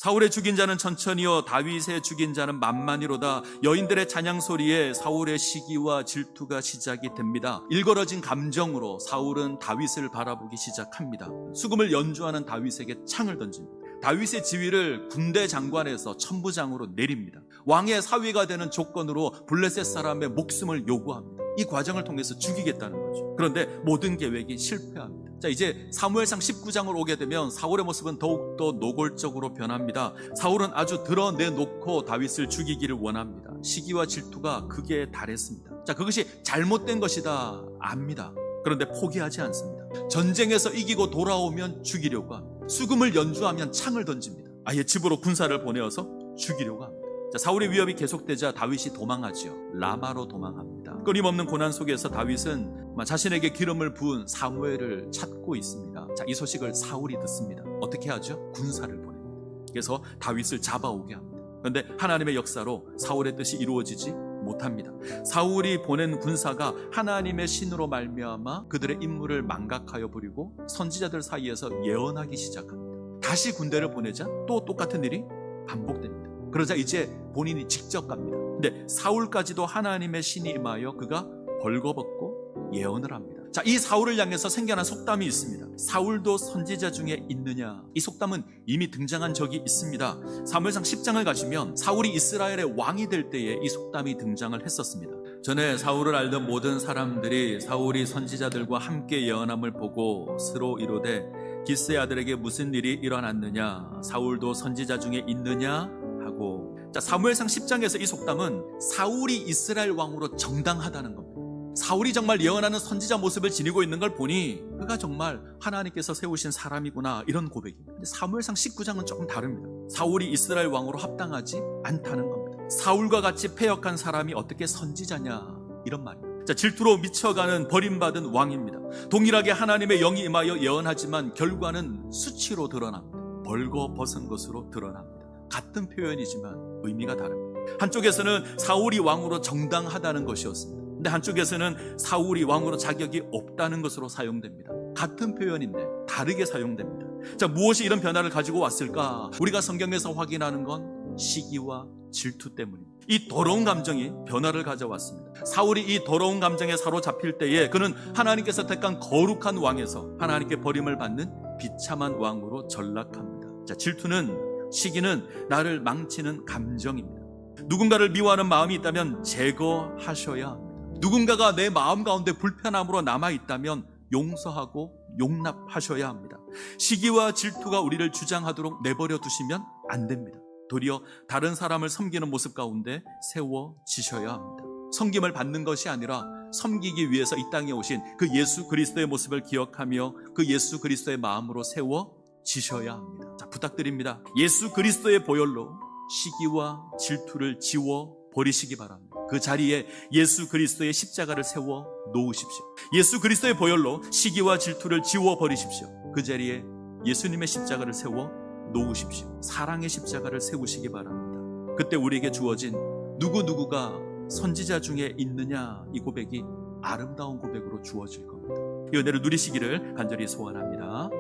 사울의 죽인 자는 천천히요 다윗의 죽인 자는 만만히로다. 여인들의 찬양 소리에 사울의 시기와 질투가 시작이 됩니다. 일걸어진 감정으로 사울은 다윗을 바라보기 시작합니다. 수금을 연주하는 다윗에게 창을 던집니다. 다윗의 지위를 군대 장관에서 천부장으로 내립니다. 왕의 사위가 되는 조건으로 블레셋 사람의 목숨을 요구합니다. 이 과정을 통해서 죽이겠다는 거죠. 그런데 모든 계획이 실패합니다. 자, 이제 사무엘상 19장을 오게 되면 사울의 모습은 더욱더 노골적으로 변합니다. 사울은 아주 드러내놓고 다윗을 죽이기를 원합니다. 시기와 질투가 극에 달했습니다. 자, 그것이 잘못된 것이다 압니다. 그런데 포기하지 않습니다. 전쟁에서 이기고 돌아오면 죽이려고 합니다. 수금을 연주하면 창을 던집니다. 아예 집으로 군사를 보내어서 죽이려고 합니다. 자, 사울의 위협이 계속되자 다윗이 도망하지요. 라마로 도망합니다. 끊임없는 고난 속에서 다윗은 자신에게 기름을 부은 사무엘을 찾고 있습니다. 자, 이 소식을 사울이 듣습니다. 어떻게 하죠? 군사를 보냅니다. 그래서 다윗을 잡아오게 합니다. 그런데 하나님의 역사로 사울의 뜻이 이루어지지 못합니다. 사울이 보낸 군사가 하나님의 신으로 말미암아 그들의 임무를 망각하여 버리고 선지자들 사이에서 예언하기 시작합니다. 다시 군대를 보내자 또 똑같은 일이 반복됩니다. 그러자 이제 본인이 직접 갑니다. 근데 사울까지도 하나님의 신이 임하여 그가 벌거벗고 예언을 합니다. 자, 이 사울을 향해서 생겨난 속담이 있습니다. 사울도 선지자 중에 있느냐? 이 속담은 이미 등장한 적이 있습니다. 사무엘상 10장을 가시면 사울이 이스라엘의 왕이 될 때에 이 속담이 등장을 했었습니다. 전에 사울을 알던 모든 사람들이 사울이 선지자들과 함께 예언함을 보고 스로 이르되 기스의 아들에게 무슨 일이 일어났느냐? 사울도 선지자 중에 있느냐? 하고, 자, 사무엘상 10장에서 이 속담은 사울이 이스라엘 왕으로 정당하다는 겁니다. 사울이 정말 예언하는 선지자 모습을 지니고 있는 걸 보니 그가 정말 하나님께서 세우신 사람이구나, 이런 고백입니다. 근데 사무엘상 19장은 조금 다릅니다. 사울이 이스라엘 왕으로 합당하지 않다는 겁니다. 사울과 같이 패역한 사람이 어떻게 선지자냐, 이런 말입니다. 자, 질투로 미쳐가는 버림받은 왕입니다. 동일하게 하나님의 영이 임하여 예언하지만 결과는 수치로 드러납니다. 벌거벗은 것으로 드러납니다. 같은 표현이지만 의미가 다릅니다. 한쪽에서는 사울이 왕으로 정당하다는 것이었습니다. 근데 한쪽에서는 사울이 왕으로 자격이 없다는 것으로 사용됩니다. 같은 표현인데 다르게 사용됩니다. 자, 무엇이 이런 변화를 가지고 왔을까? 우리가 성경에서 확인하는 건 시기와 질투 때문입니다. 이 더러운 감정이 변화를 가져왔습니다. 사울이 이 더러운 감정에 사로잡힐 때에 그는 하나님께서 택한 거룩한 왕에서 하나님께 버림을 받는 비참한 왕으로 전락합니다. 자, 질투는, 시기는 나를 망치는 감정입니다. 누군가를 미워하는 마음이 있다면 제거하셔야 합니다. 누군가가 내 마음 가운데 불편함으로 남아있다면 용서하고 용납하셔야 합니다. 시기와 질투가 우리를 주장하도록 내버려 두시면 안 됩니다. 도리어 다른 사람을 섬기는 모습 가운데 세워지셔야 합니다. 섬김을 받는 것이 아니라 섬기기 위해서 이 땅에 오신 그 예수 그리스도의 모습을 기억하며 그 예수 그리스도의 마음으로 세워지셔야 합니다. 자, 부탁드립니다. 예수 그리스도의 보혈로 시기와 질투를 지워 버리시기 바랍니다. 그 자리에 예수 그리스도의 십자가를 세워 놓으십시오. 예수 그리스도의 보혈로 시기와 질투를 지워 버리십시오. 그 자리에 예수님의 십자가를 세워 놓으십시오. 사랑의 십자가를 세우시기 바랍니다. 그때 우리에게 주어진 누구누구가 선지자 중에 있느냐, 이 고백이 아름다운 고백으로 주어질 겁니다. 이 은혜를 누리시기를 간절히 소원합니다.